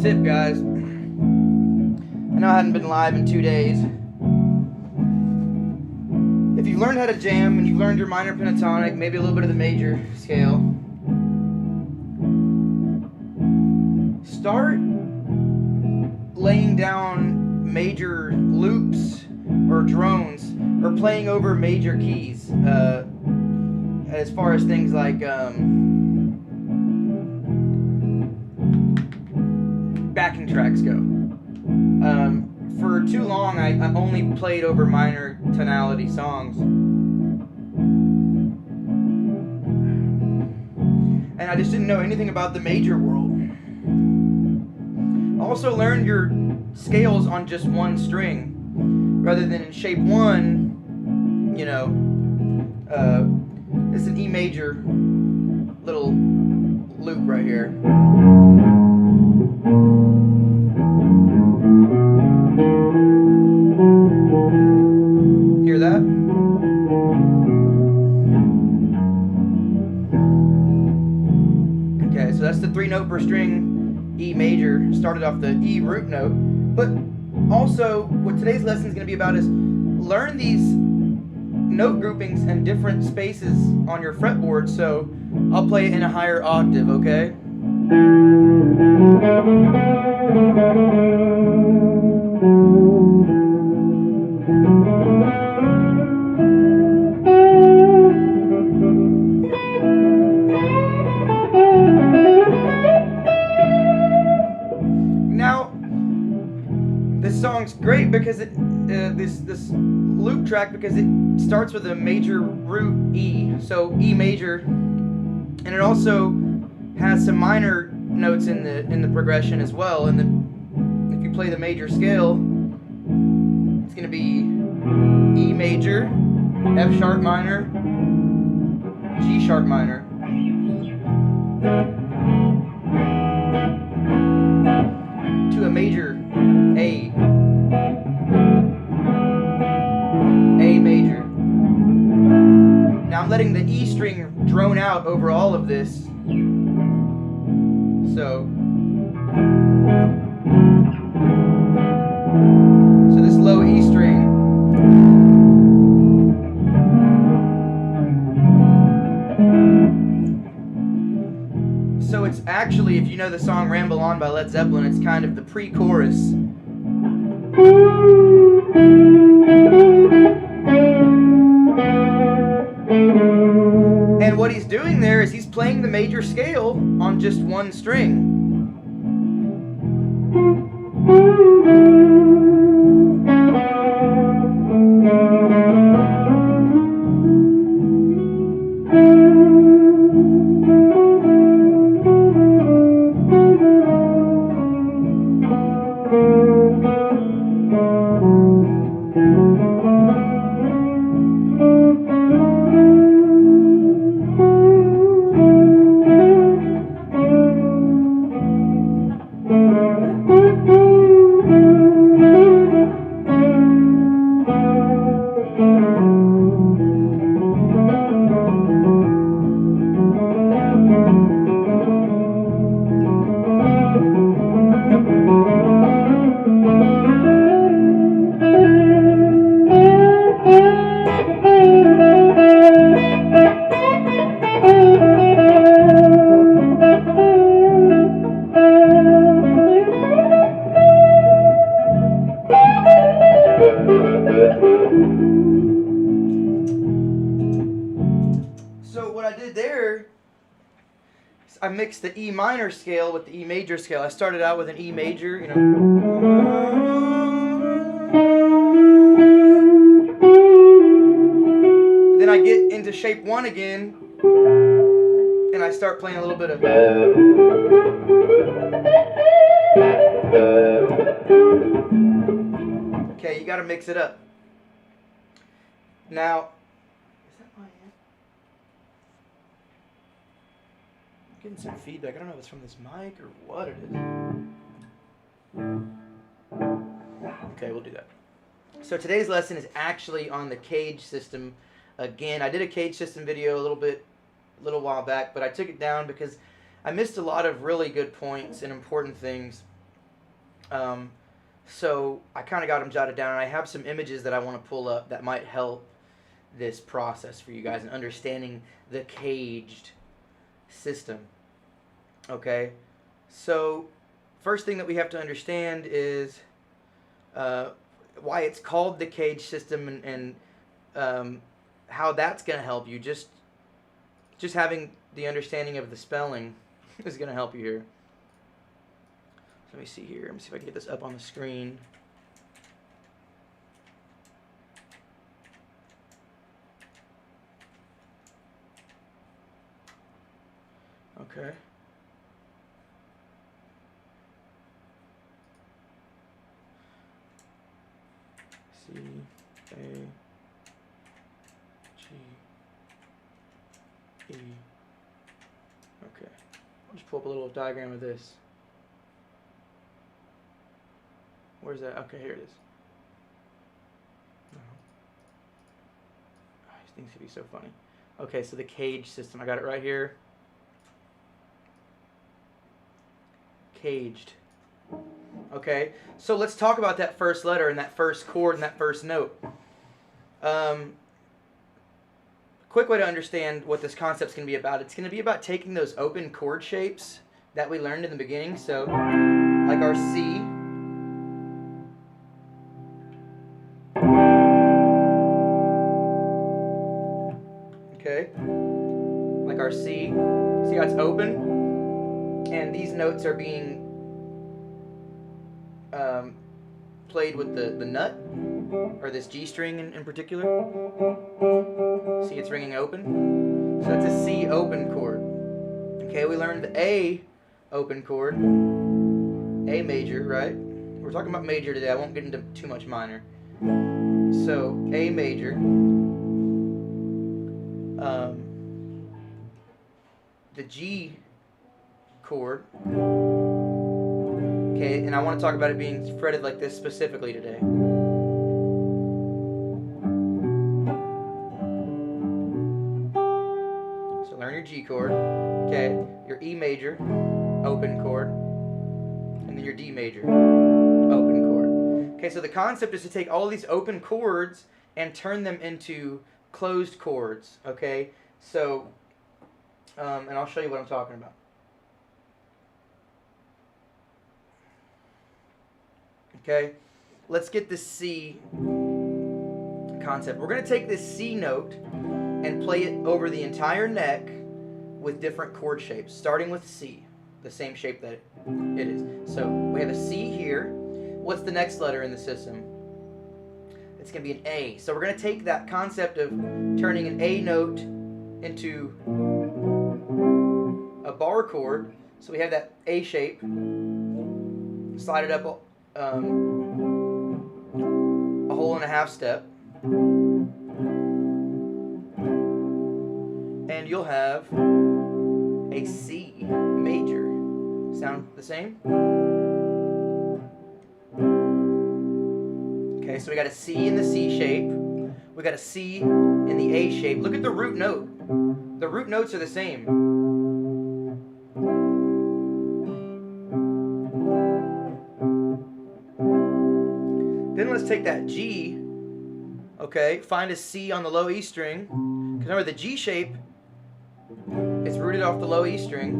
tip, guys. I know I hadn't been live in 2 days. If you've learned how to jam and you've learned your minor pentatonic, maybe a little bit of the major scale, start laying down major loops or drones or playing over major keys as far as things like backing tracks go. For too long, I only played over minor tonality songs. And I just didn't know anything about the major world. Also learn your scales on just one string, rather than in shape 1, you know, it's an E major little loop right here. Hear that? Okay, so that's the 3-note per string E major. Started off the E root note. But also, what today's lesson is going to be about is learn these note groupings and different spaces on your fretboard. So I'll play it in a higher octave, okay? Now, this song's great because this loop track, because it starts with a major root E, so E major, and it also has some minor notes in the progression as well. And if you play the major scale, it's going to be E major, F sharp minor, G sharp minor, to a major A major. Now I'm letting the E string drone out over all of this. So this low E string. So it's actually, if you know the song Ramble On by Led Zeppelin, it's kind of the pre-chorus. And what he's doing there is he's playing the major scale on just one string. So what I did there is I mixed the E minor scale with the E major scale. I started out with an E major, you know. Then I get into shape 1 again, and I start playing a little bit of. Okay, you got to mix it up. Now, is that my amp? I'm getting some feedback. I don't know if it's from this mic or what it is. Okay, we'll do that. So today's lesson is actually on the cage system. Again, I did a cage system video a little while back, but I took it down because I missed a lot of really good points and important things. So I kind of got them jotted down, and I have some images that I want to pull up that might help this process for you guys in understanding the caged system. Okay, so first thing that we have to understand is why it's called the cage system, and how that's going to help you. Just having the understanding of the spelling is going to help you here. Let me see here. Let me see if I can get this up on the screen. Okay. C A G E. Okay. I'll just pull up a little diagram of this. Where's that? Okay, here it is. No. Oh, these things could be so funny. Okay, so the cage system. I got it right here. Caged. Okay, so let's talk about that first letter and that first chord and that first note. Quick way to understand what this concept's going to be about. It's going to be about taking those open chord shapes that we learned in the beginning. So, like our C. Okay, like our C. See how it's open? And these notes are being played with the nut, or this G string in particular. See, it's ringing open. So that's a C open chord. Okay, we learned the A open chord. A major, right? We're talking about major today. I won't get into too much minor. So, A major. The G chord. Okay, and I want to talk about it being fretted like this specifically today. So learn your G chord. Okay, your E major, open chord, and then your D major, open chord. Okay, so the concept is to take all of these open chords and turn them into closed chords. Okay, so, and I'll show you what I'm talking about. Okay, let's get this C concept. We're going to take this C note and play it over the entire neck with different chord shapes, starting with C, the same shape that it is. So we have a C here. What's the next letter in the system? It's going to be an A. So we're going to take that concept of turning an A note into a bar chord. So we have that A shape, slide it up a whole and a half step, and you'll have a C major. Sound the same? Okay, so we got a C in the C shape, we got a C in the A shape. Look at the root note. The root notes are the same. Then let's take that G, okay, find a C on the low E string. Because remember, the G shape is rooted off the low E string.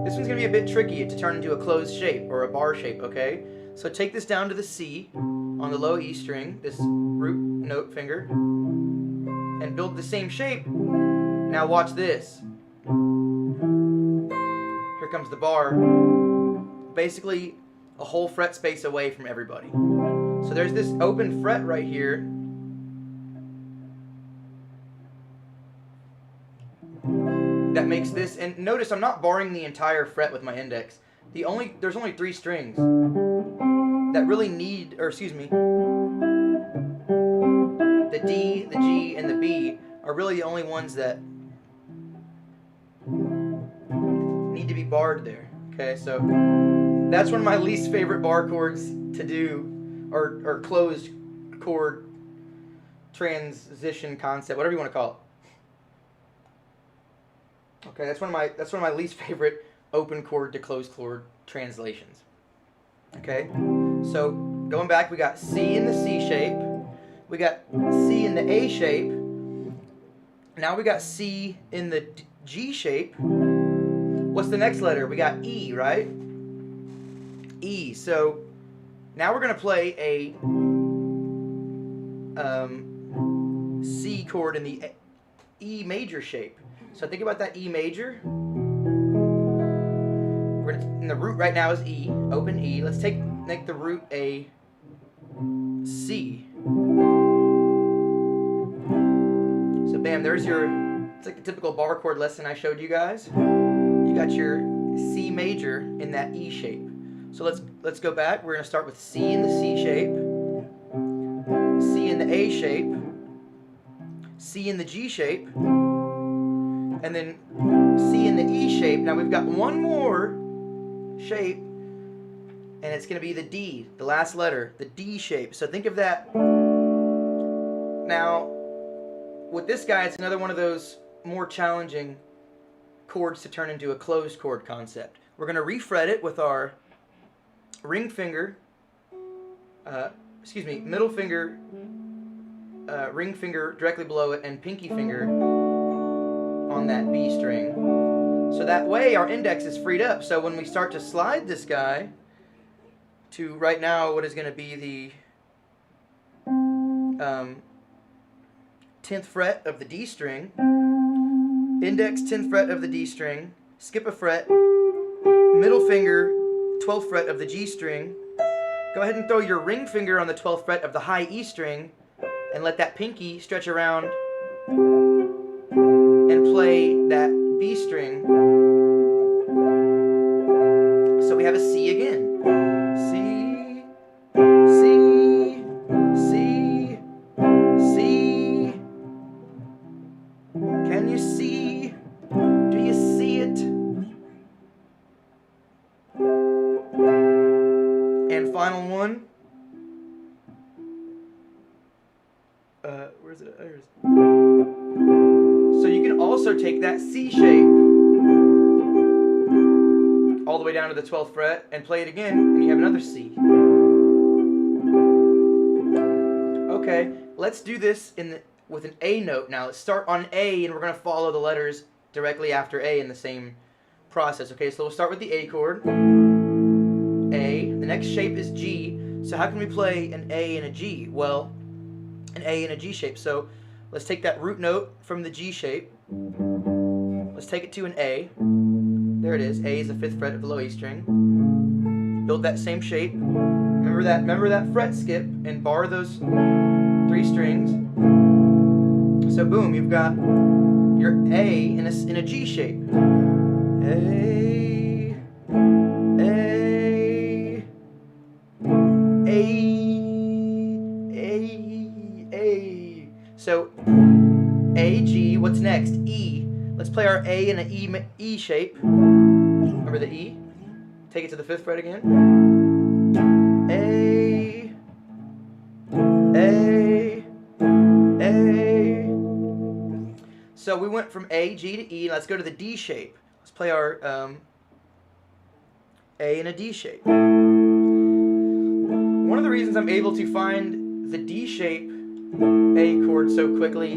This one's going to be a bit tricky to turn into a closed shape or a bar shape, okay? So take this down to the C on the low E string, this root note finger, and build the same shape. Now watch this. Here comes the bar. Basically, a whole fret space away from everybody. So there's this open fret right here. That makes this, and notice I'm not barring the entire fret with my index. There's only 3 strings that really need, or excuse me, the D, the G, and the B are really the only ones that need to be barred there. Okay, so that's one of my least favorite bar chords to do, or closed chord transition concept, whatever you want to call it. Okay, that's one of my least favorite open chord to closed chord translations. Okay, so going back, we got C in the C shape, we got C in the A shape, now we got C in the G shape. What's the next letter? We got E, right? E. So now we're going to play a C chord in the E major shape. So think about that E major. And the root right now is E, open E. Let's make the root a C. So bam, there's it's like the typical bar chord lesson I showed you guys. You got your C major in that E shape. So let's go back. We're going to start with C in the C shape, C in the A shape, C in the G shape, and then C in the E shape. Now we've got one more shape, and it's going to be the D, the last letter, the D shape. So think of that. Now, with this guy, it's another one of those more challenging chords to turn into a closed chord concept. We're going to refret it with our ring finger, middle finger, ring finger directly below it, and pinky finger on that B string. So that way our index is freed up. So when we start to slide this guy to right now what is going to be the 10th fret of the D string, index 10th fret of the D string, skip a fret, middle finger 12th fret of the G string, go ahead and throw your ring finger on the 12th fret of the high E string and let that pinky stretch around and play that B string. So we have a C again. C, C, C, C. Can you see? Do you see it? And final one. Where's it? There's. So you can also take that C shape all the way down to the 12th fret and play it again, and you have another C. Okay, let's do this with an A note now. Let's start on A, and we're going to follow the letters directly after A in the same process. Okay, so we'll start with the A chord. A. The next shape is G. So how can we play an A and a G? Well, an A and a G shape. So let's take that root note from the G shape. Let's take it to an A. There it is. A is the 5th fret of the low E string. Build that same shape. Remember that fret skip and bar those 3 strings. So boom, you've got your A in a G shape. A, A, A. So A, G, what's next? E. Let's play our A in an E shape. Remember the E? Take it to the 5th fret again. A, A, A. So we went from A, G to E. Let's go to the D shape. Let's play our A in a D shape. One of the reasons I'm able to find the D shape A chord so quickly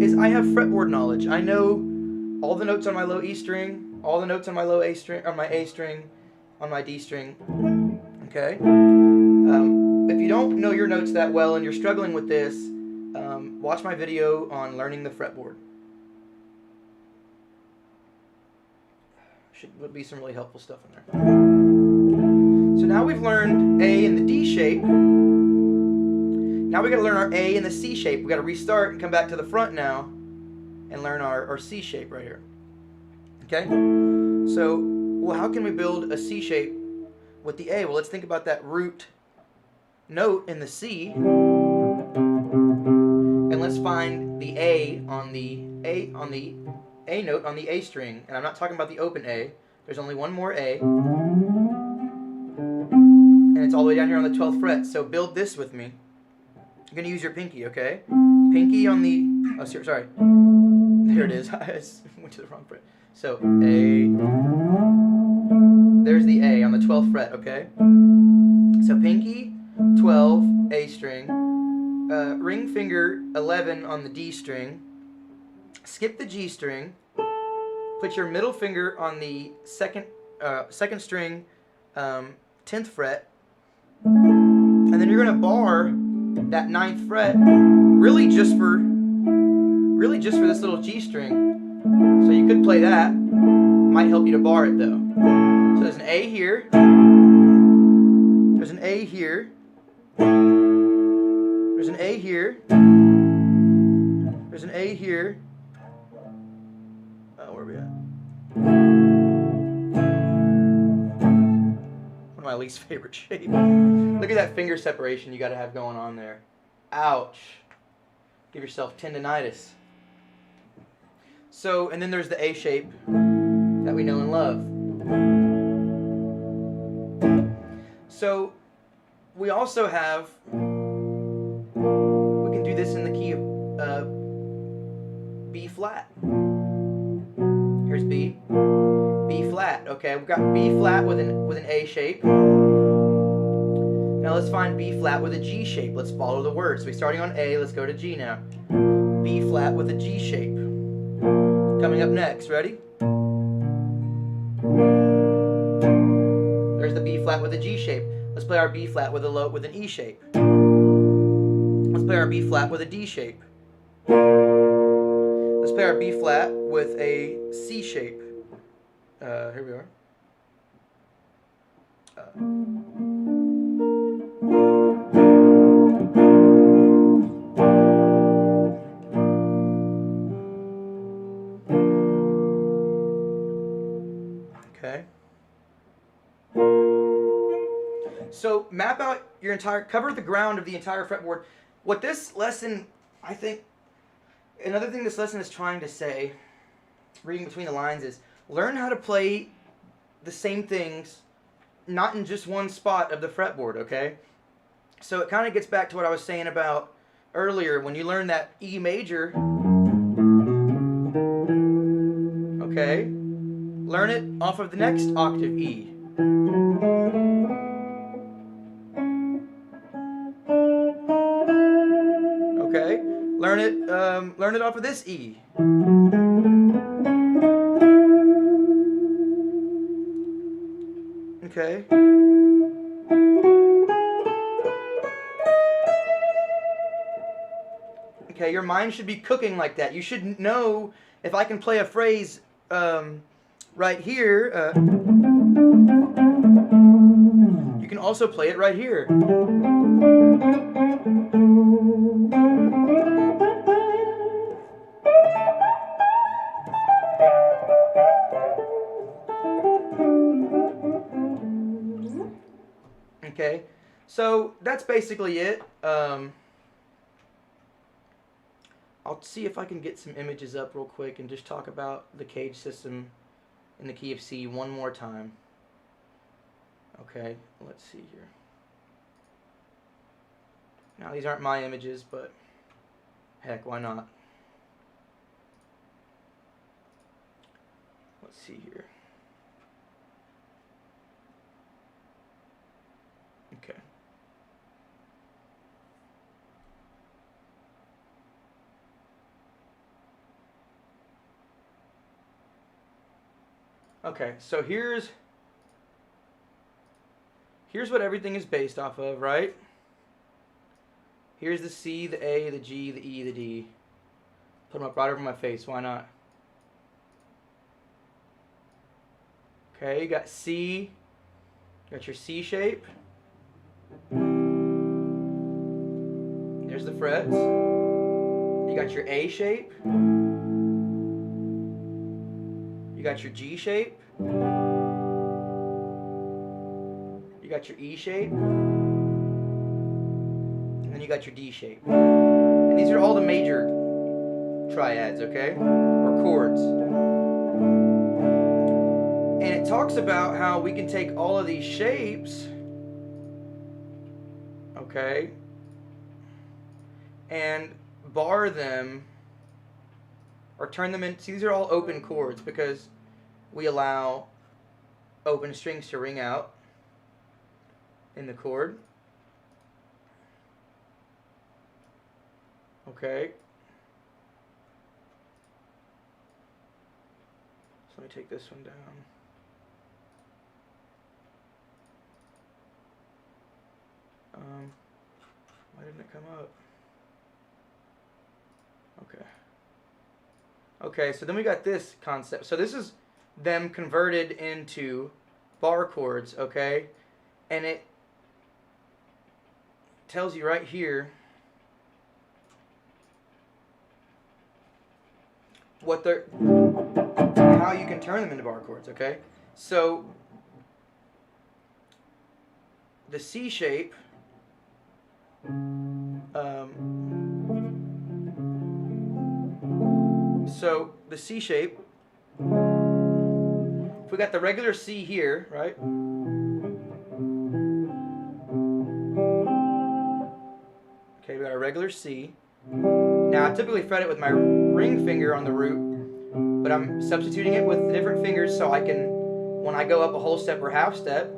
is I have fretboard knowledge. I know all the notes on my low E string, all the notes on my low A string, on my A string, on my D string. Okay. If you don't know your notes that well and you're struggling with this, watch my video on learning the fretboard. Should be some really helpful stuff in there. So now we've learned A in the D shape. Now we got to learn our A in the C shape. We got to restart and come back to the front now and learn our C shape right here. Okay? So, well, how can we build a C shape with the A? Well, let's think about that root note in the C. And let's find the A on the A note on the A string. And I'm not talking about the open A. There's only one more A. And it's all the way down here on the 12th fret. So build this with me. You're going to use your pinky, okay? Pinky on the... Oh, sorry. There it is. I went to the wrong fret. So, A. There's the A on the 12th fret, okay? So pinky, 12, A string, ring finger, 11 on the D string, skip the G string, put your middle finger on the second string, 10th fret, and then you're going to bar that 9th fret really just for this little G string. So you could play that. Might help you to bar it though. So there's an A here. There's an A here. There's an A here. There's an A here. Where are we at? One of my least favorite shapes. Look at that finger separation you got to have going on there. Ouch. Give yourself tendinitis. So, and then there's the A shape that we know and love. So, we also have, we can do this in the key of B flat. Here's B. B flat. Okay, we've got B flat with an A shape. Now let's find B flat with a G shape. Let's follow the words. So we're starting on A, let's go to G now. B flat with a G shape. Coming up next, ready? There's the B flat with a G shape. Let's play our B flat with an E shape. Let's play our B flat with a D shape. Let's play our B flat with a C shape. Here we are. Okay. So map out your cover the ground of the entire fretboard. What this lesson, I think, another thing this lesson is trying to say, reading between the lines, is learn how to play the same things, not in just one spot of the fretboard, okay? So it kind of gets back to what I was saying about earlier, when you learn that E major, okay? Learn it off of the next octave E. Okay? Learn it off of this E. Okay? Okay, your mind should be cooking like that. You should know if I can play a phrase right here, you can also play it right here. Okay, so that's basically it. I'll see if I can get some images up real quick and just talk about the cage system in the key of C one more time. Okay, let's see here. Now these aren't my images, but heck, why not? Let's see here. Okay. Okay, so here's what everything is based off of, right? Here's the C, the A, the G, the E, the D. Put them up right over my face, why not? Okay, you got C, you got your C shape. There's the frets. You got your A shape. You got your G shape. You got your E shape. And then you got your D shape. And these are all the major triads, okay? Or chords. And it talks about how we can take all of these shapes, okay, and bar them or turn them in. See, these are all open chords because we allow open strings to ring out. in the chord. Okay. So let me take this one down. Why didn't it come up? Okay. Okay, so then we got this concept. So this is them converted into bar chords, okay? And it tells you right here what they're, how you can turn them into bar chords, okay? So the C shape, so the C shape, if we got the regular C here, right? Okay, we got a regular C. Now I typically fret it with my ring finger on the root, but I'm substituting it with the different fingers so I can, when I go up a whole step or half step,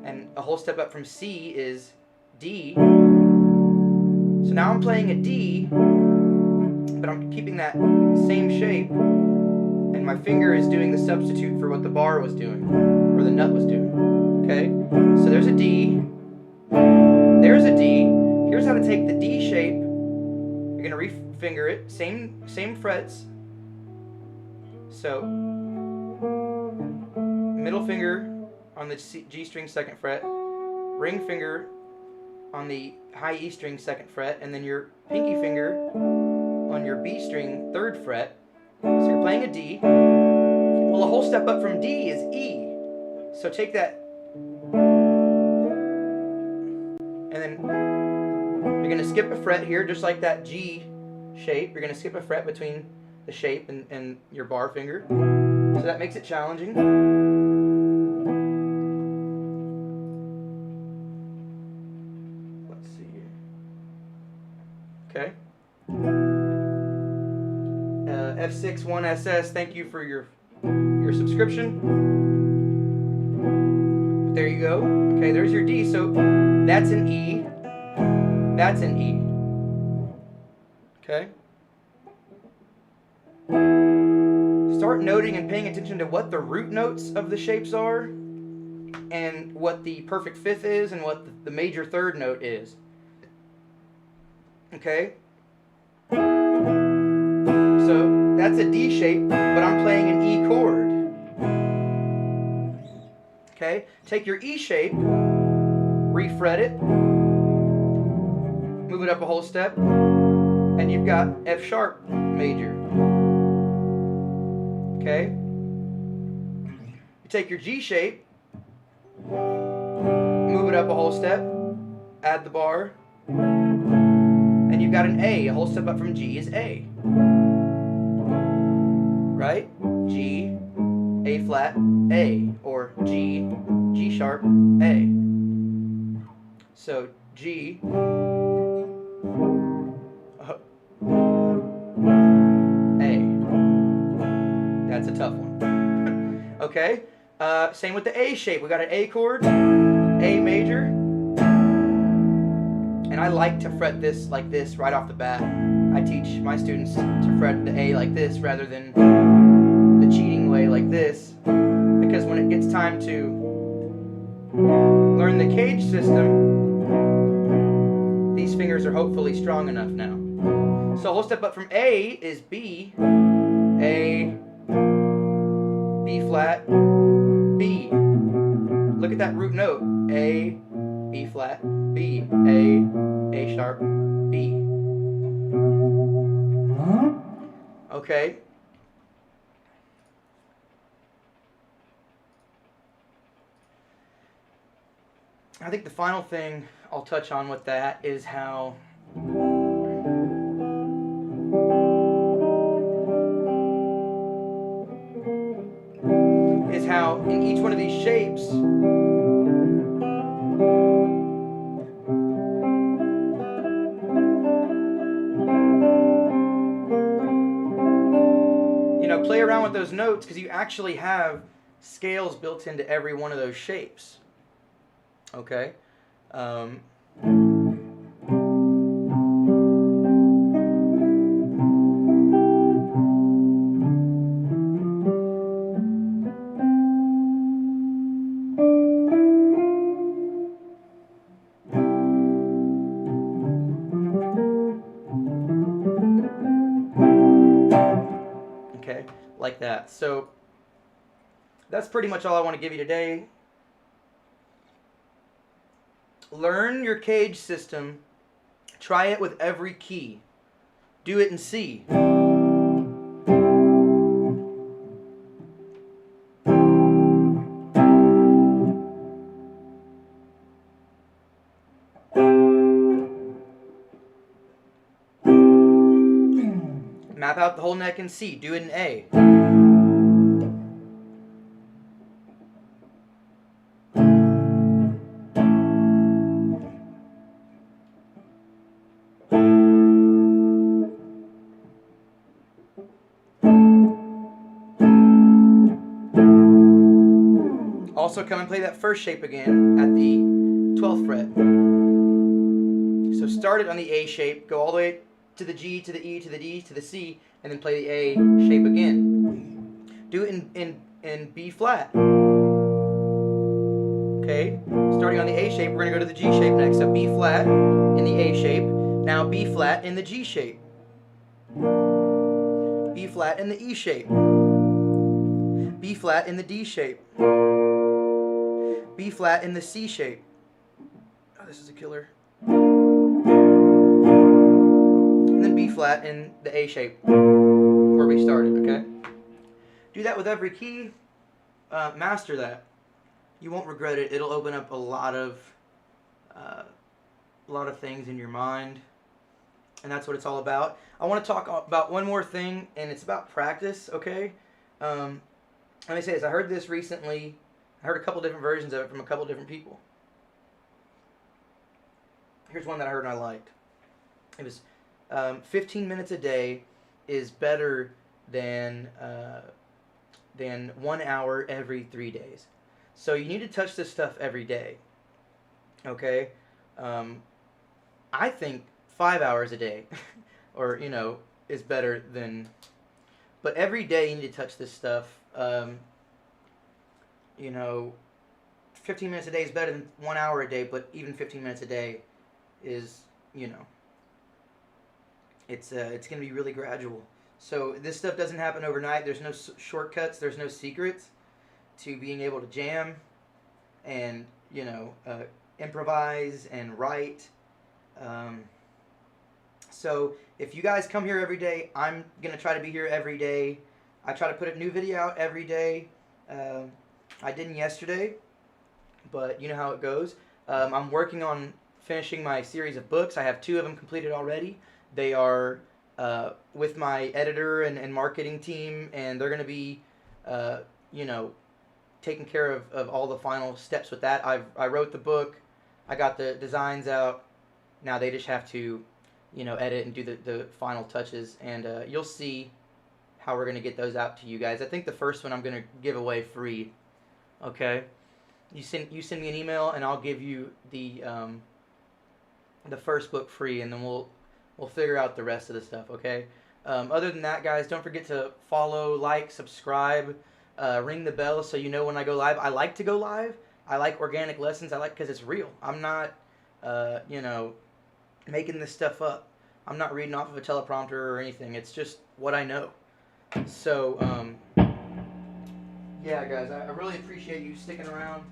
and a whole step up from C is D. So now I'm playing a D, but I'm keeping that same shape, and my finger is doing the substitute for what the bar was doing, or the nut was doing. Okay? So there's a D, there's a D. Here's how to take the D shape. You're going to re-finger it, same frets. So middle finger on the G string 2nd fret, ring finger on the high E string 2nd fret, and then your pinky finger on your B string 3rd fret. So you're playing a D. Well, a whole step up from D is E. So take that, and then you're going to skip a fret here, just like that G shape. You're going to skip a fret between the shape and your bar finger. So that makes it challenging. Let's see here. Okay. F61SS, thank you for your subscription. But there you go. Okay, there's your D. So that's an E. That's an E. Okay. Start noting and paying attention to what the root notes of the shapes are, and what the perfect fifth is, and what the major third note is. Okay? So that's a D shape, but I'm playing an E chord. Okay? Take your E shape, refret it, move it up a whole step, and you've got F sharp major. Okay? You take your G shape, move it up a whole step, add the bar, and you've got an A. A whole step up from G is A. Right? G, A flat, A, or G, G sharp, A. So G, A. That's a tough one. Okay? Same with the A shape. We got an A chord, A major. And I like to fret this like this right off the bat. I teach my students to fret the A like this rather than the cheating way like this. Because when it gets time to learn the cage system, these fingers are hopefully strong enough now. So a whole step up from A is B, A, B flat, B. Look at that root note. A, B flat, B, A sharp, B. Okay. I think the final thing I'll touch on with that is how in each one of these shapes play around with those notes, because you actually have scales built into every one of those shapes. Okay. Um, okay, like that. So that's pretty much all I want to give you today. Learn your cage system. Try it with every key. Do it in C. Map out the whole neck in C. Do it in A. Also come and play that first shape again at the 12th fret. So start it on the A shape, go all the way to the G, to the E, to the D, to the C, and then play the A shape again. Do it in B flat. Okay, starting on the A shape, we're going to go to the G shape next. So B flat in the A shape, now B flat in the G shape. B flat in the E shape. B flat in the D shape. B flat in the C shape. Oh, this is a killer. And then B flat in the A shape, where we started, okay? Do that with every key. Master that. You won't regret it. It'll open up a lot of things in your mind, and that's what it's all about. I want to talk about one more thing, and it's about practice, okay? Let me say this. I heard this recently. I heard a couple different versions of it from a couple different people. Here's one that I heard and I liked. It was 15 minutes a day is better than 1 hour every 3 days. So you need to touch this stuff every day. Okay? I think 5 hours a day, or is better than. But every day you need to touch this stuff. 15 minutes a day is better than 1 hour a day, but even 15 minutes a day is, it's going to be really gradual. So this stuff doesn't happen overnight. There's no shortcuts. There's no secrets to being able to jam and, improvise and write. So if you guys come here every day, I'm going to try to be here every day. I try to put a new video out every day. I didn't yesterday, but you know how it goes. I'm working on finishing my series of books. I have 2 of them completed already. They are with my editor and marketing team, and they're going to be, taking care of all the final steps with that. I wrote the book. I got the designs out. Now they just have to, edit and do the final touches, and you'll see how we're going to get those out to you guys. I think the first one I'm going to give away free. Okay, you send me an email and I'll give you the first book free, and then we'll figure out the rest of the stuff. Okay. Other than that, guys, don't forget to follow, like, subscribe, ring the bell so you know when I go live. I like to go live. I like organic lessons. I like because it's real. I'm not making this stuff up. I'm not reading off of a teleprompter or anything. It's just what I know. So yeah, guys, I really appreciate you sticking around.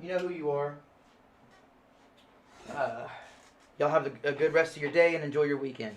You know who you are. Y'all have a good rest of your day and enjoy your weekend.